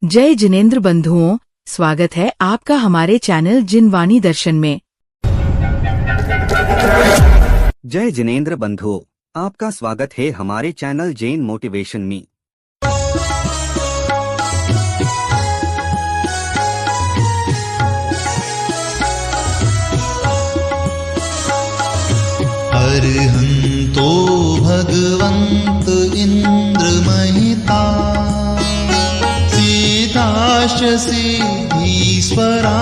जय जिनेंद्र बंधुओं, स्वागत है आपका हमारे चैनल जिनवाणी दर्शन में। जय जिनेंद्र बंधुओं, आपका स्वागत है हमारे चैनल जैन मोटिवेशन में। अर्हन्तो भगवन्त इन्द्र महिता सीताश सिद्धीश्वरा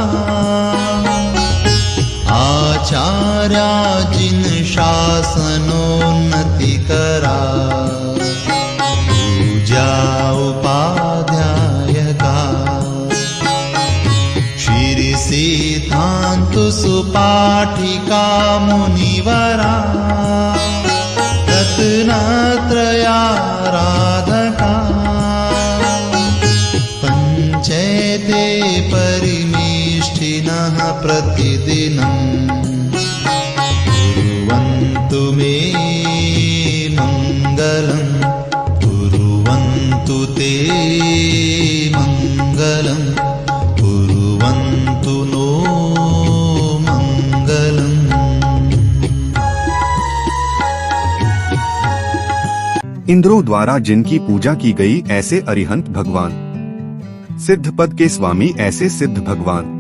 आचार्या जिन शासनोन्नति करा पूजा उपाध्यायका श्री सिद्धांत सुपाठिका मुनिवरा रत्नत्रयाराधका पंचैते परिनिष्ठिनः प्रतिदिनं कुर्वन्तु मे मङ्गलं कुर्वन्तु ते मङ्गलं कुर्वन्तु नो मङ्गलम्। इंद्रों द्वारा जिनकी पूजा की गई ऐसे अरिहंत भगवान, सिद्ध पद के स्वामी ऐसे सिद्ध भगवान,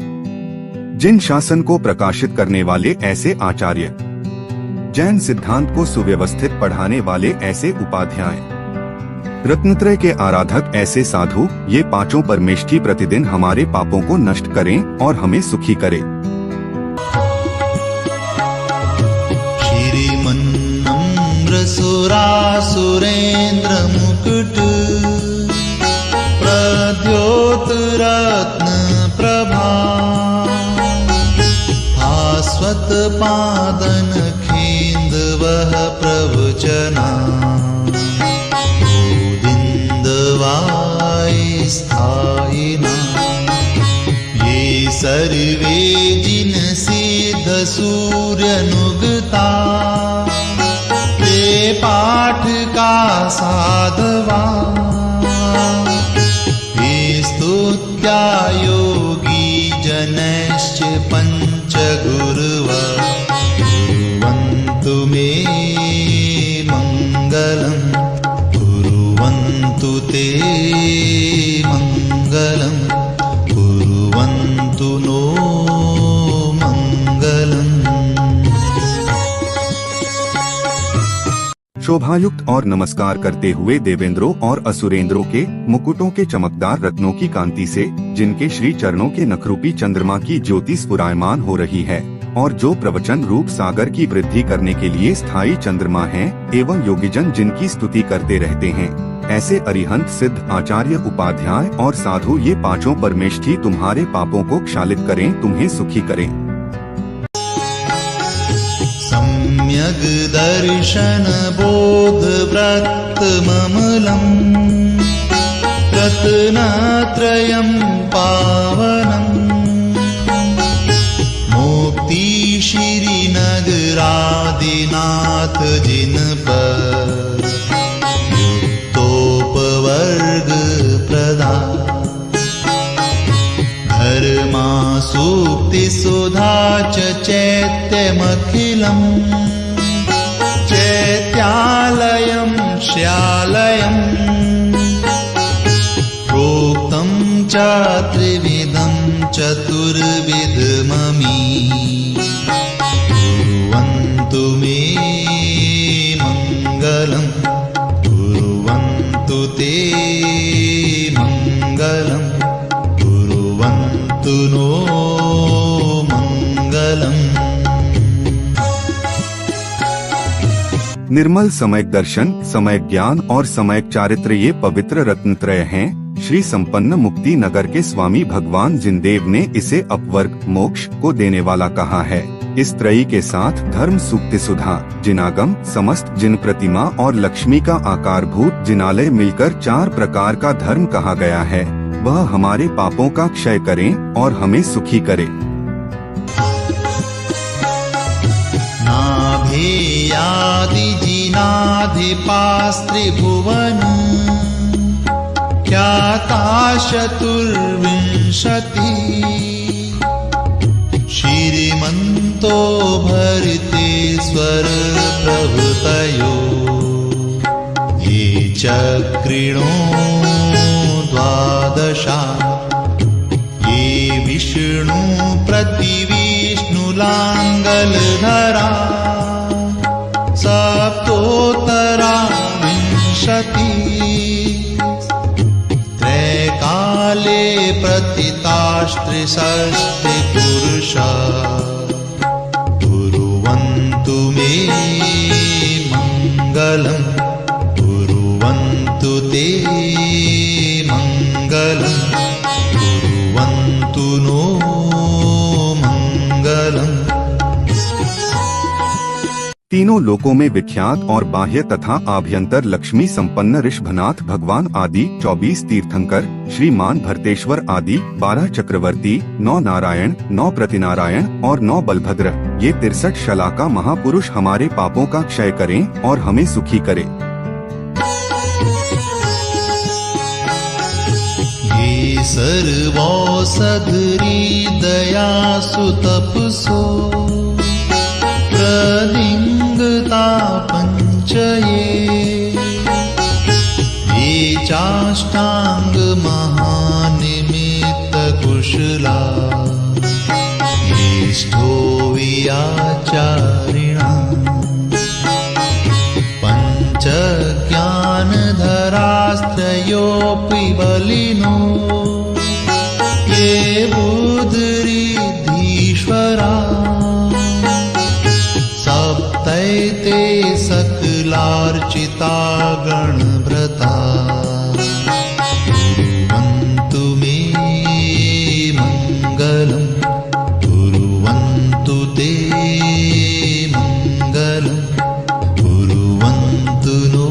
जिन शासन को प्रकाशित करने वाले ऐसे आचार्य, जैन सिद्धांत को सुव्यवस्थित पढ़ाने वाले ऐसे उपाध्याय, रत्नत्रय के आराधक ऐसे साधु, ये पांचों परमेष्ठी प्रतिदिन हमारे पापों को नष्ट करें और हमें सुखी करें। सुरासुरेन्द्र मुकुट प्रद्योत रत्न प्रभा भास्वत पादन खेन्दवः प्रवचना गोविन्दवाय स्थायिना ये सर्वे जिन सिद्ध सूर्यनुगता पाठ का साधवा स्तुत्या योगी जनश्च पंच गुरुवा कुर्वन्तु मे मङ्गलं कुर्वन्तु ते मङ्गलं कुर्वन्तु नो मङ्गलम्। शोभायुक्त और नमस्कार करते हुए देवेंद्रों और असुरेंद्रों के मुकुटों के चमकदार रत्नों की कांति से, जिनके श्री चरणों के नखरूपी चंद्रमा की ज्योति स्फुरायमान हो रही है और जो प्रवचन रूप सागर की वृद्धि करने के लिए स्थायी चंद्रमा हैं, एवं योगीजन जिनकी स्तुति करते रहते हैं, ऐसे अरिहंत सिद्ध आचार्य उपाध्याय और साधु, ये पांचों परमेष्ठी तुम्हारे पापों को क्षालित करें, तुम्हें सुखी करें। सम्यग् दर्शन बोध व्रत ममलम् रत्नत्रयं पावनम् मुक्ति श्रीनगरादिनाथ जिनपद युक्तोपवर्ग प्रदा धर्मा सूक्ति सुधा च चैत्यमखिलम् चैत्यालयं श्यालयम् प्रोक्तं च त्रिविधं चतुर्विधममी कुर्वन्तु मे मङ्गलं कुर्वन्तु ते मङ्गलम् कुर्वन्तु नो मङ्गलम्। निर्मल समयक दर्शन, समयक ज्ञान और समयक चारित्र, ये पवित्र रत्नत्रय हैं। श्री संपन्न मुक्ति नगर के स्वामी भगवान जिनदेव ने इसे अपवर्ग मोक्ष को देने वाला कहा है। इस त्रयी के साथ धर्म सूक्ति सुधा, जिनागम, समस्त जिन प्रतिमा और लक्ष्मी का आकारभूत जिनालय मिलकर 4 प्रकार का धर्म कहा गया है। वह हमारे पापों का क्षय करें और हमें सुखी करे। नाभेयादि जिनाधिपास्त्रिभुवन ख्याता चतुर्विंशति श्रीमन्तो भरते स्वर प्रभृतयो ये चक्रिणो द्वादशा ये विष्णु प्रतिविष्णुलाङ्गलधरा सप्तोत्तरा विंशति त्रैकाले प्रतितास्त्रिषष्टिपुरुषा कुर्वन्तु मे मङ्गलम् कुर्वन्तु ते मङ्गलम् कुर्वन्तु नो मङ्गलम्। तीनों लोकों में विख्यात और बाह्य तथा आभ्यंतर लक्ष्मी संपन्न ऋषभनाथ भगवान आदि 24 तीर्थंकर, श्रीमान भरतेश्वर आदि 12 चक्रवर्ती, 9 नारायण, 9 प्रतिनारायण और 9 बलभद्र, ये 63 शलाका महापुरुष हमारे पापों का क्षय करें और हमें सुखी करें। ये सर्वौषधि दयासु तपसो प्रदिङ्गता ये चाष्टांग महानिमित्त कुशला ये स्थोवियाचारिणा पंच ज्ञानधरास्त्रयोऽपि बलिनो ये बुद्धिरिद्धीश्वरा सप्तैते सकलार्चिता गणव्रता कुर्वन्तु मे मङ्गलम् कुर्वन्तु ते मङ्गलम् कुर्वन्तु नो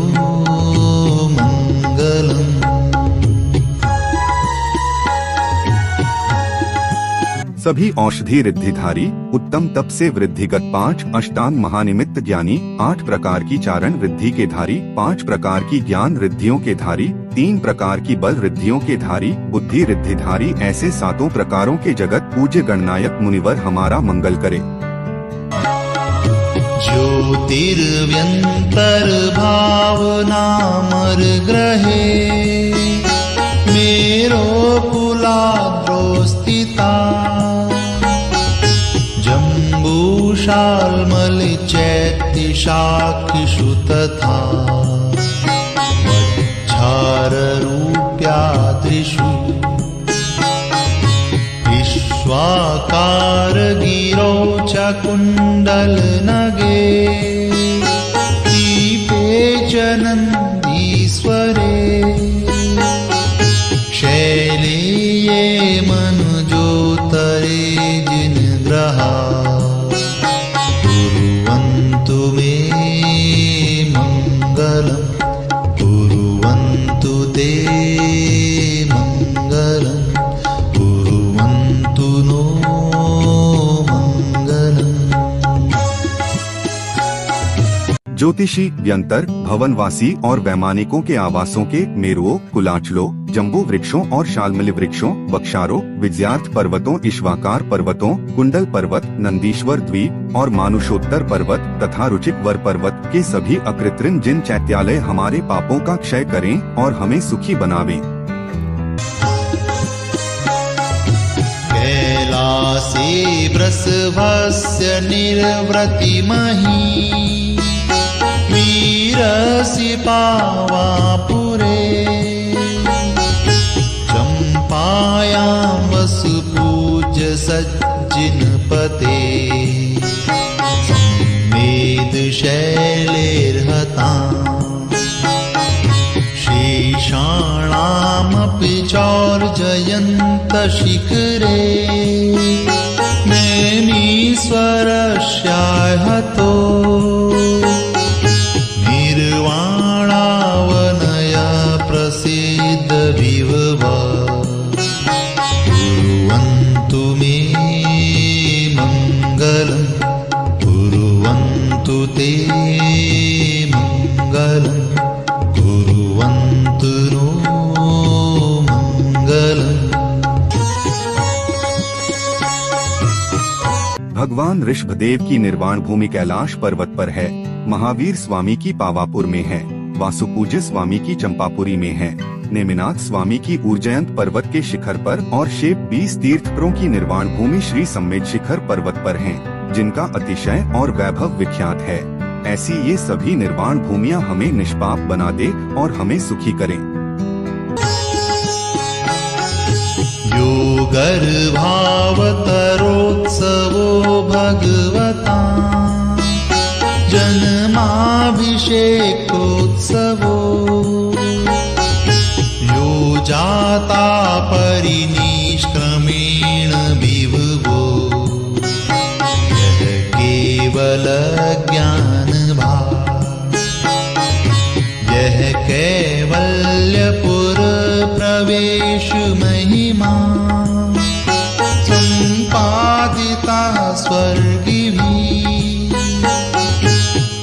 मङ्गलम्। सभी औषधि रिद्धिधारी उत्तम तप से वृद्धिगत 5 अष्टांग महानिमित्त ज्ञानी, 8 प्रकार की चारण रिद्धि के धारी, 5 प्रकार की ज्ञान रिद्धियों के धारी, 3 प्रकार की बल रिद्धियों के धारी, बुद्धि रिद्धिधारी, ऐसे 7 प्रकारों के जगत पूज्य गणनायक मुनिवर हमारा मंगल करे। ज्योतिर्व्यंतर भावनामर ग्रहे मेरो कुलाद्रो स्थिता जम्बूशाल्मलिचैत्यशाखिषु तथा वच्छाररूप्याद्रिषु विश्वाकारगिरौ च कुण्डलनगे दीपे च नन्दीश्वरे शैले ये मनुजोतरे जिनग्रहा कुर्वन्तु मे मङ्गलम् कुर्वन्तु ते मङ्गलम् कुर्वन्तु नो मङ्गलम्। ज्योतिषी, व्यंतर, भवनवासी और वैमानिकों के आवासों के मेरुओं, कुलाचलों, जम्बू वृक्षों और शालमली वृक्षों, बक्षारों, विजयार्थ पर्वतों, ईश्वाकार पर्वतों, कुंडल पर्वत, नंदीश्वर द्वीप और मानुषोत्तर पर्वत तथा रुचिकवर पर्वत के सभी अकृत्रिम जिन चैत्यालय हमारे पापों का क्षय करें और हमें सुखी बनावें। कैलासे वृषभस्य निर्वृतिमहि वीरस्य पावापुरे चम्पायां वसुपूज्य सज्जिनपते संवेदशैलेर्हताम् शेषाणामपि चौर्जयन्तशिखरे नैमीश्वरस्याहतो निर्वाणावनया प्रसीद विभवा कुर्वन्तु मे मङ्गलम् कुर्वन्तु ते मङ्गलम् कुर्वन्तु नो मङ्गलम्। भगवान ऋषभदेव की निर्वाण भूमि कैलाश पर्वत पर है, महावीर स्वामी की पावापुर में है, वासुपूज्य स्वामी की चंपापुरी में है, नेमिनाथ स्वामी की उर्जयंत पर्वत के शिखर पर और शेप 20 तीर्थकरों की निर्वाण भूमि श्री सम्मेद शिखर पर्वत पर हैं, जिनका अतिशय और वैभव विख्यात है। ऐसी ये सभी निर्वाण भूमियां हमें निष्पाप बना दे और हमें सुखी करें। यो गर्भावतरोत्सवो भगवता जन्माभिषेकोत्सवो यो जाता परिनिष्क्रमेण विभुवो यः केवल ज्ञान भाव यः कैवल्यपुर प्रवेश महिमा सम्पादिता स्वर्गिभिः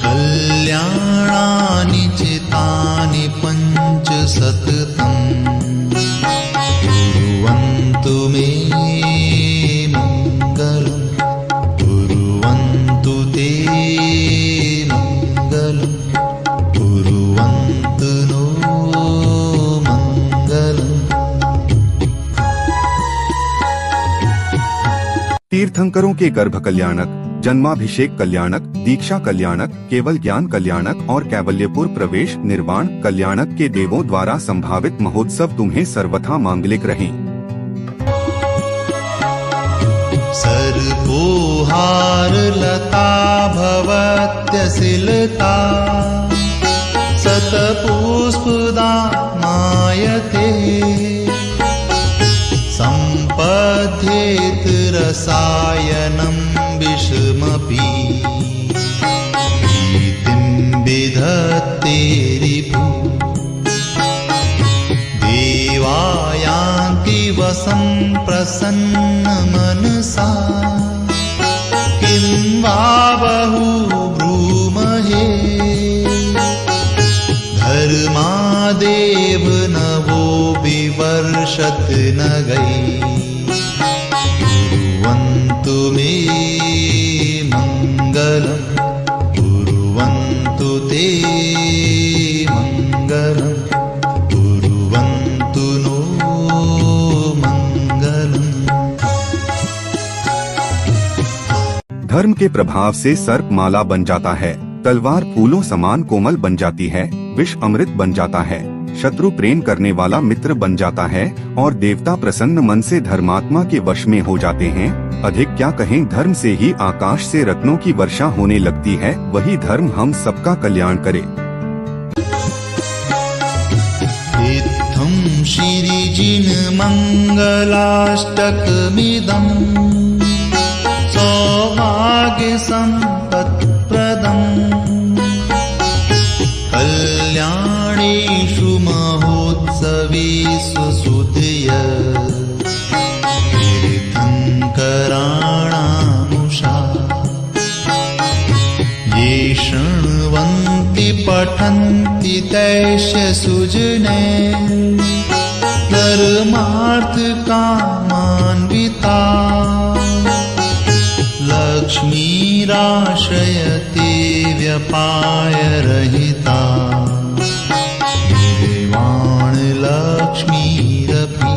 कल्याणानि चितानि पञ्च सततम् कुर्वन्तु मे मङ्गलम् कुर्वन्तु ते मङ्गलम् कुर्वन्तु नो मङ्गलम्। तीर्थंकरों के गर्भ कल्याणक, जन्माभिषेक कल्याणक, दीक्षा कल्याणक, केवल ज्ञान कल्याणक और कैवल्यपुर प्रवेश निर्वाण कल्याणक के देवों द्वारा संभावित महोत्सव तुम्हें सर्वथा मांगलिक रहें। सर्पोहार लता भवत्यसिलता शतपुष्पदा मायते सम्पद्येत रसायनं विषमपि प्रीतिं विधत्ते रिपु देवायान्ति वसं प्रसन्न मनसा किं वा बहु ब्रूमहे धर्मादेव नवो विवर्षत नगै कुर्वन्तु मे मङ्गलम् कुर्वन्तु ते मङ्गलम् कुर्वन्तु नो मङ्गलम्। धर्म के प्रभाव से सर्प माला बन जाता है, तलवार फूलों समान कोमल बन जाती है, विष अमृत बन जाता है, शत्रु प्रेम करने वाला मित्र बन जाता है और देवता प्रसन्न मन से धर्मात्मा के वश में हो जाते हैं। अधिक क्या कहें, धर्म से ही आकाश से रत्नों की वर्षा होने लगती है। वही धर्म हम सबका कल्याण करे। इत्थं श्रीजिन मंगलाष्टकमिदं सौभाग्य संपत्प्रदम् कल्याणेषु महोत्सवेषु सुतय तीर्थंकराणामुषा ये शृण्वन्ति पठन्ति तैश्च सुजने धर्मार्थकामान्विता लक्ष्मीराश्रयते व्यपायरहिता निर्वाण लक्ष्मीरपि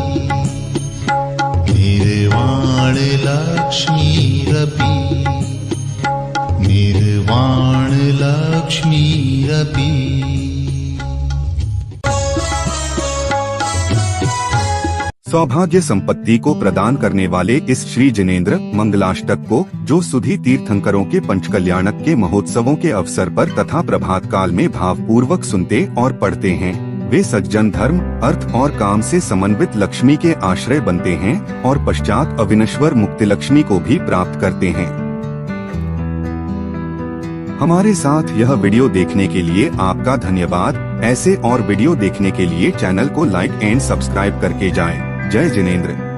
निर्वाण लक्ष्मीरपि निर्वाण लक्ष्मीरपि। सौभाग्य संपत्ति को प्रदान करने वाले इस श्री जिनेंद्र मंगलाष्टक को जो सुधी तीर्थंकरों के पंचकल्याणक के महोत्सवों के अवसर पर तथा प्रभात काल में भावपूर्वक सुनते और पढ़ते हैं, वे सज्जन धर्म, अर्थ और काम से समन्वित लक्ष्मी के आश्रय बनते हैं और पश्चात अविनश्वर मुक्ति लक्ष्मी को भी प्राप्त करते हैं। हमारे साथ यह वीडियो देखने के लिए आपका धन्यवाद। ऐसे और वीडियो देखने के लिए चैनल को लाइक एंड सब्सक्राइब करके जाएं। जय जिनेंद्र।